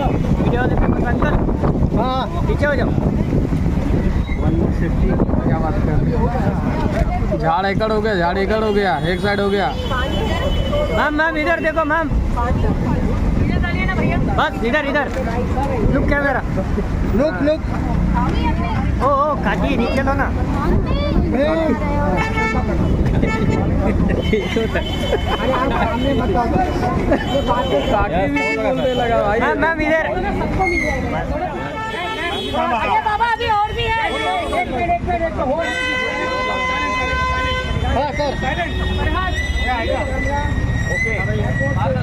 Video वाले famous uncle, हाँ पीछे हो जाओ। 150 क्या बात कर, झाड़ एकड़ हो गया, झाड़ एकड़ हो गया, एक साइड हो गया। मैम मैम इधर देखो मैम, बस इधर इधर लुक कैमरा, लुक लुक। ओ काकी नीचे लो ना। काकी भी बोलने लगा भाई। मैम मैम इधर। अरे बाबा अभी और भी है। एक minute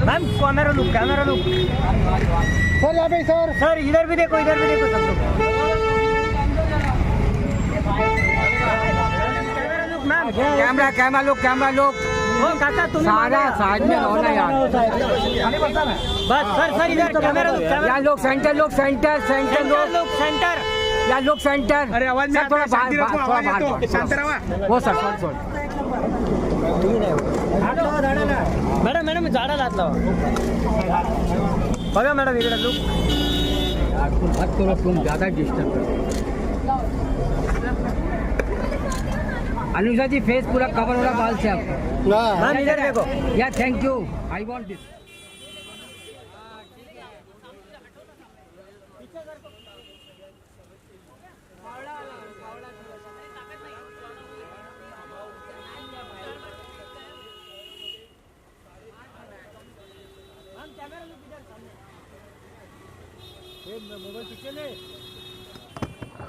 ma'am camera look sir, यहाँ पे सर इधर भी देखो सब लोग। मैम कैमरा लोग ओ काका तुम सारा साइड में रहो ना यार। बस सर इधर कैमरा लुक, यार लोग सेंटर लोग। यार लोग सेंटर। अरे आवाज नहीं थोड़ा आता, शांति रखो, आवाज बाहर येतो, शांत रहा। वो सर सॉरी मॅडम झाडा घातला बघा मॅडम इकडे लुक। मत करो, तुम ज़्यादा डिस्टर्ब करो। अनुषा जी फेस पूरा कवर हो रहा बाल से आपको। मैम इधर देखो। Yeah thank you, I want this.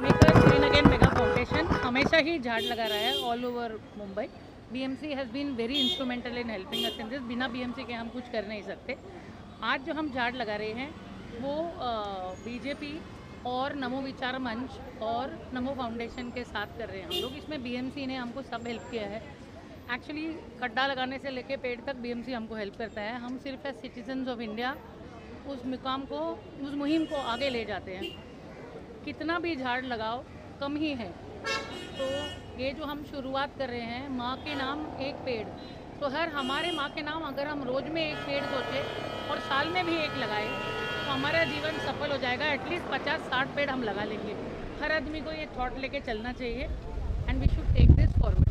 Maker green again mega foundation हमेशा ही झाड़ लगा रहा है all over Mumbai. BMC has been very instrumental in helping us in this. बिना बीएमसी के हम कुछ कर नहीं सकते। आज जो हम झाड़ लगा रहे हैं वो बीजेपी और नमो विचार मंच और नमो फाउंडेशन के साथ कर रहे हैं हम लोग। इसमें बीएमसी ने हमको सब हेल्प किया है। एक्चुअली खड्डा लगाने से लेके पेड़ तक बीएमसी हमको हेल्प करता है। हम सिर्फ एज सिटीजन्स ऑफ इंडिया उस मुहिम को आगे ले जाते हैं। कितना भी झाड़ लगाओ कम ही है। तो ये जो हम शुरुआत कर रहे हैं माँ के नाम एक पेड़, तो हमारे माँ के नाम अगर हम रोज़ में एक पेड़ सोचें और साल में भी एक लगाए तो हमारा जीवन सफल हो जाएगा। एटलीस्ट 50-60 पेड़ हम लगा लेंगे। हर आदमी को ये थॉट लेके चलना चाहिए and we should take this forward.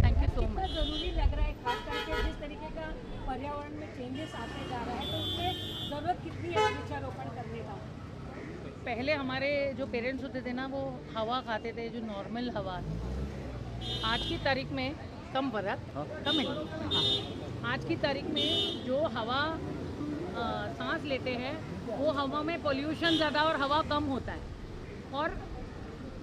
Thank you so much. ज़रूरी लग रहा है खास करके जिस तरीके का पर्यावरण में चेंजेस आते जा रहा है, तो उसमें ज़रूरत कितनी है वृक्षारोपण करने का? पहले हमारे जो पेरेंट्स होते थे ना वो हवा खाते थे जो नॉर्मल हवा। आज की तारीख में कम है। हाँ। आज की तारीख में जो हवा सांस लेते हैं वो हवा में पोल्यूशन ज़्यादा और हवा कम होता है। और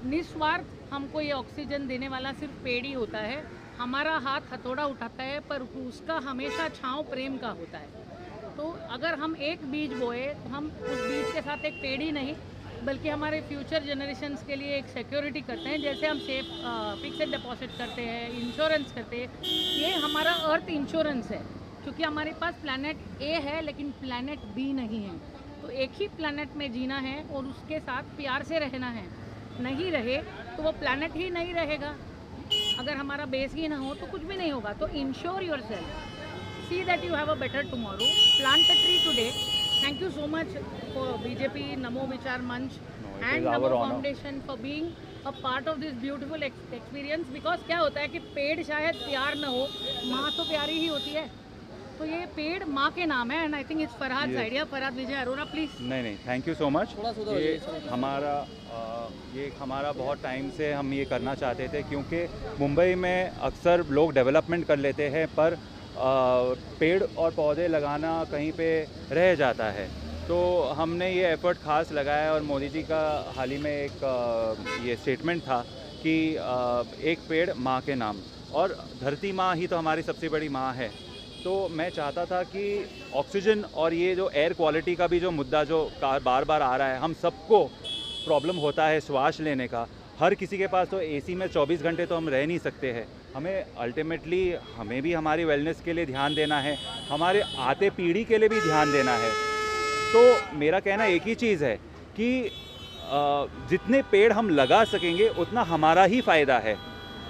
निस्वार्थ हमको ये ऑक्सीजन देने वाला सिर्फ पेड़ ही होता है। हमारा हाथ हथौड़ा उठाता है पर उसका हमेशा छांव प्रेम का होता है। तो अगर हम एक बीज बोए तो हम उस बीज के साथ एक पेड़ ही नहीं बल्कि हमारे फ्यूचर जनरेशन्स के लिए एक सिक्योरिटी करते हैं। जैसे हम सेफ फिक्स्ड डिपॉजिट करते हैं, इंश्योरेंस करते हैं। ये हमारा अर्थ इंश्योरेंस है क्योंकि हमारे पास प्लैनेट ए है लेकिन प्लैनेट बी नहीं है। तो एक ही प्लैनेट में जीना है और उसके साथ प्यार से रहना है। नहीं रहे तो वो प्लैनेट ही नहीं रहेगा। अगर हमारा बेस ही ना हो तो कुछ भी नहीं होगा। तो ensure your self, see that you have a better tomorrow, plant a tree today. Thank you so much for BJP, Namo Vichar Manch and Namo Foundation for being a part of this beautiful experience. Because क्या होता है कि पेड़ शायद प्यार न हो, माँ तो प्यारी ही होती है। तो ये पेड़ माँ के नाम है and I think it's Farhad idea. Farhad Vijay Arora please. नहीं थैंक यू सो मच। ये हमारा बहुत टाइम से हम ये करना चाहते थे क्योंकि मुंबई में अक्सर लोग डेवलपमेंट कर लेते हैं पर पेड़ और पौधे लगाना कहीं पे रह जाता है। तो हमने ये एफर्ट खास लगाया और मोदी जी का हाल ही में एक ये स्टेटमेंट था कि एक पेड़ माँ के नाम, और धरती माँ ही तो हमारी सबसे बड़ी माँ है। तो मैं चाहता था कि ऑक्सीजन और ये जो एयर क्वालिटी का भी जो मुद्दा जो बार बार आ रहा है, हम सबको प्रॉब्लम होता है श्वास लेने का। हर किसी के पास तो एसी में 24 घंटे तो हम रह नहीं सकते हैं। हमें अल्टीमेटली हमें भी हमारी वेलनेस के लिए ध्यान देना है, हमारे आते पीढ़ी के लिए भी ध्यान देना है। तो मेरा कहना एक ही चीज़ है कि जितने पेड़ हम लगा सकेंगे उतना हमारा ही फ़ायदा है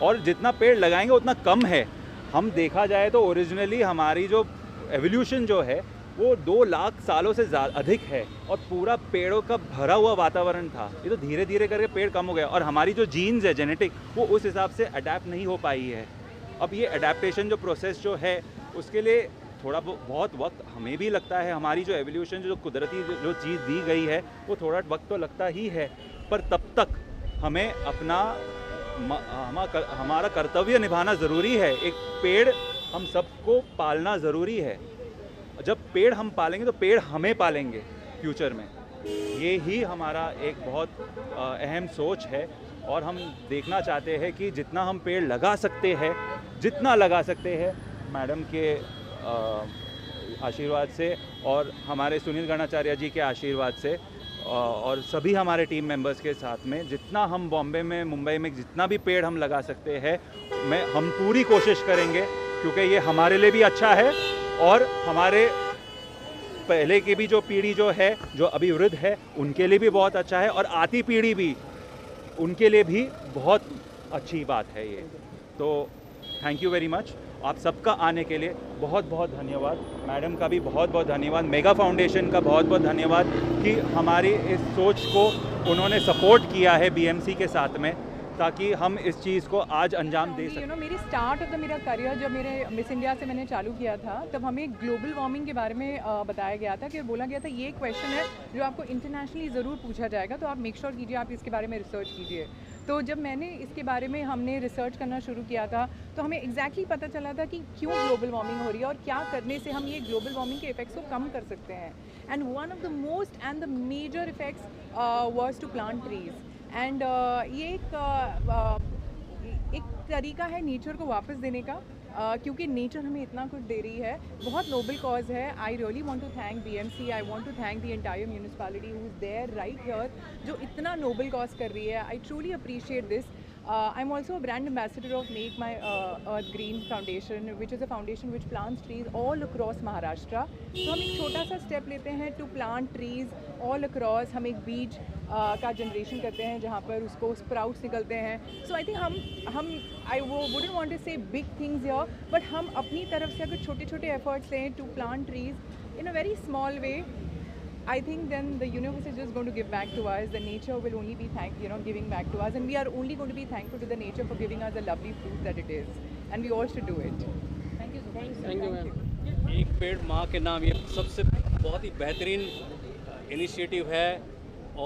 और जितना पेड़ लगाएंगे उतना कम है। हम देखा जाए तो ओरिजिनली हमारी जो एवोल्यूशन जो है वो 2 लाख सालों से अधिक है और पूरा पेड़ों का भरा हुआ वातावरण था। ये तो धीरे धीरे करके पेड़ कम हो गया और हमारी जो जीन्स है जेनेटिक वो उस हिसाब से अडेप्ट नहीं हो पाई है। अब ये अडेप्टेशन जो प्रोसेस जो है उसके लिए थोड़ा बहुत वक्त हमें भी लगता है। हमारी जो एवोल्यूशन जो कुदरती जो चीज़ दी गई है वो थोड़ा वक्त तो लगता ही है, पर तब तक हमें अपना हमारा कर्तव्य निभाना ज़रूरी है। एक पेड़ हम सबको पालना ज़रूरी है। जब पेड़ हम पालेंगे तो पेड़ हमें पालेंगे फ्यूचर में। ये ही हमारा एक बहुत अहम सोच है और हम देखना चाहते हैं कि जितना हम पेड़ लगा सकते हैं, जितना लगा सकते हैं मैडम के आशीर्वाद से और हमारे सुनील गणाचार्य जी के आशीर्वाद से और सभी हमारे टीम मेंबर्स के साथ में, जितना हम बॉम्बे में मुंबई में जितना भी पेड़ हम लगा सकते हैं हम पूरी कोशिश करेंगे, क्योंकि ये हमारे लिए भी अच्छा है और हमारे पहले की भी जो पीढ़ी जो है जो अभी वृद्ध है उनके लिए भी बहुत अच्छा है और आती पीढ़ी भी उनके लिए भी बहुत अच्छी बात है ये। तो थैंक यू वेरी मच। आप सबका आने के लिए बहुत बहुत धन्यवाद। मैडम का भी बहुत बहुत धन्यवाद। मेगा फाउंडेशन का बहुत बहुत धन्यवाद कि हमारी इस सोच को उन्होंने सपोर्ट किया है बीएमसी के साथ में, ताकि हम इस चीज़ को आज अंजाम दे सकें। मेरी स्टार्ट ऑफ द मेरा करियर जब मेरे मिस इंडिया से मैंने चालू किया था तब हमें ग्लोबल वार्मिंग के बारे में बताया गया था कि बोला गया था ये क्वेश्चन है जो आपको इंटरनेशनली ज़रूर पूछा जाएगा, तो आप मेक श्योर कीजिए आप इसके बारे में रिसर्च कीजिए। तो जब मैंने इसके बारे में हमने रिसर्च करना शुरू किया था तो हमें एग्जैक्टली पता चला था कि क्यों ग्लोबल वार्मिंग हो रही है और क्या करने से हम ये ग्लोबल वार्मिंग के इफेक्ट्स को कम कर सकते हैं। And one of the most and the major effects was to plant trees. And ये एक तरीका है नेचर को वापस देने का, क्योंकि नेचर हमें इतना कुछ दे रही है। बहुत नोबल कॉज है। I really want to thank BMC, I want to thank the entire municipality who is there right here, जो इतना नोबल कॉज कर रही है। I truly appreciate this. I am also a brand ambassador of Make My Earth Green Foundation, which is a foundation which plants trees all across Maharashtra. तो हम एक छोटा सा स्टेप लेते हैं to plant trees all across. हम एक बीज का जनरेशन करते हैं जहाँ पर उसको स्प्राउट्स निकलते हैं। सो आई थिंक हम I wouldn't want to say big things here, but हम अपनी तरफ से अगर छोटे छोटे एफर्ट्स लें to plant trees in a very small way, I think then the universe is just going to give back to us. The nature will only be giving back to us, and we are only going to be thankful to the nature for giving us the lovely fruit that it is, and we all should do it. Thank you so much. Thank you, ma'am. एक पेड़ माँ के नाम, ये सबसे बहुत ही बेहतरीन initiative है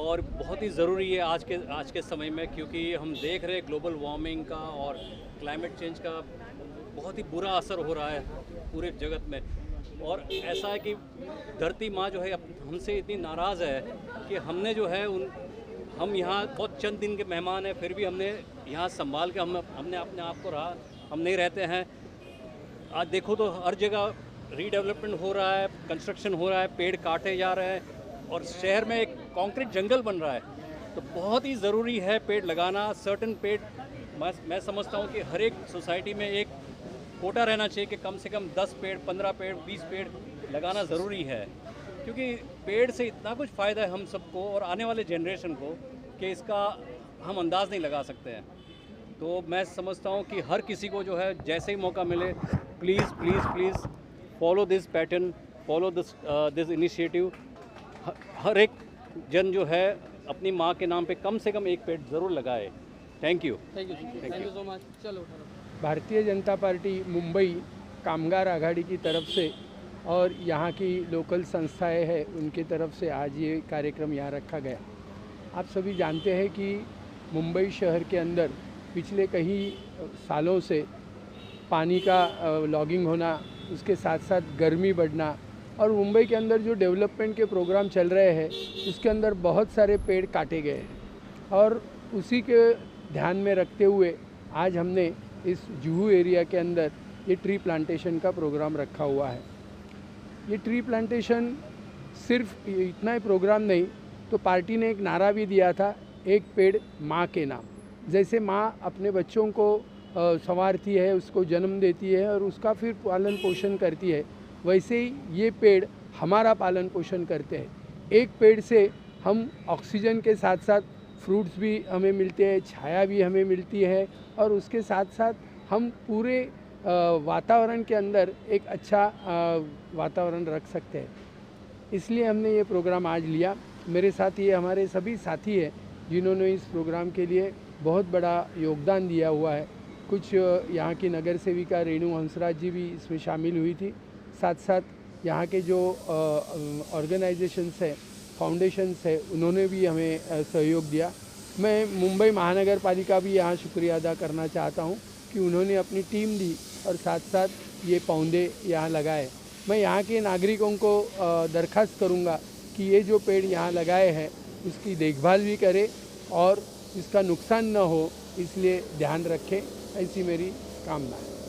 और बहुत ही ज़रूरी है आज के समय में, क्योंकि हम देख रहे हैं ग्लोबल वार्मिंग का और क्लाइमेट चेंज का बहुत ही बुरा असर हो रहा है पूरे जगत में। और ऐसा है कि धरती माँ जो है हमसे इतनी नाराज़ है कि हमने जो है हम यहाँ बहुत चंद दिन के मेहमान हैं, फिर भी हमने यहाँ संभाल के हमने अपने आप को रहा, हम नहीं रहते हैं। आज देखो तो हर जगह रीडेवलपमेंट हो रहा है, कंस्ट्रक्शन हो रहा है, पेड़ काटे जा रहे हैं और शहर में एक कंक्रीट जंगल बन रहा है। तो बहुत ही ज़रूरी है पेड़ लगाना। सर्टन पेड़ मैं समझता हूँ कि हर एक सोसाइटी में एक कोटा रहना चाहिए कि कम से कम 10 पेड़, 15 पेड़, 20 पेड़ लगाना ज़रूरी है, क्योंकि पेड़ से इतना कुछ फ़ायदा है हम सबको और आने वाले जनरेशन को कि इसका हम अंदाज़ नहीं लगा सकते हैं। तो मैं समझता हूँ कि हर किसी को जो है जैसे ही मौका मिले please please please follow this pattern, follow this initiative. हर एक जन जो है अपनी माँ के नाम पे कम से कम एक पेड़ ज़रूर लगाए। Thank you so much. चलो, भारतीय जनता पार्टी मुंबई कामगार आघाड़ी की तरफ से और यहाँ की लोकल संस्थाएं हैं उनकी तरफ से आज ये कार्यक्रम यहाँ रखा गया। आप सभी जानते हैं कि मुंबई शहर के अंदर पिछले कई सालों से पानी का लॉगिंग होना, उसके साथ साथ गर्मी बढ़ना और मुंबई के अंदर जो डेवलपमेंट के प्रोग्राम चल रहे हैं उसके अंदर बहुत सारे पेड़ काटे गए हैं और उसी के ध्यान में रखते हुए आज हमने इस जुहू एरिया के अंदर ये ट्री प्लांटेशन का प्रोग्राम रखा हुआ है। ये ट्री प्लांटेशन सिर्फ इतना ही प्रोग्राम नहीं, तो पार्टी ने एक नारा भी दिया था, एक पेड़ माँ के नाम। जैसे माँ अपने बच्चों को संवारती है, उसको जन्म देती है और उसका फिर पालन पोषण करती है, वैसे ही ये पेड़ हमारा पालन पोषण करते हैं। एक पेड़ से हम ऑक्सीजन के साथ साथ फ्रूट्स भी हमें मिलते हैं, छाया भी हमें मिलती है और उसके साथ साथ हम पूरे वातावरण के अंदर एक अच्छा वातावरण रख सकते हैं। इसलिए हमने ये प्रोग्राम आज लिया। मेरे साथ ये हमारे सभी साथी हैं जिन्होंने इस प्रोग्राम के लिए बहुत बड़ा योगदान दिया हुआ है। कुछ यहाँ की नगर सेविका रेणु हंसराज जी भी इसमें शामिल हुई थी। साथ साथ यहाँ के जो ऑर्गेनाइजेशंस है, फाउंडेशंस है, उन्होंने भी हमें सहयोग दिया। मैं मुंबई महानगर पालिका भी यहाँ शुक्रिया अदा करना चाहता हूँ कि उन्होंने अपनी टीम दी और साथ साथ ये पौधे यहाँ लगाए। मैं यहाँ के नागरिकों को दरख्वास्त करूँगा कि ये जो पेड़ यहाँ लगाए हैं उसकी देखभाल भी करें और इसका नुकसान न हो, इसलिए ध्यान रखें, ऐसी मेरी कामना है।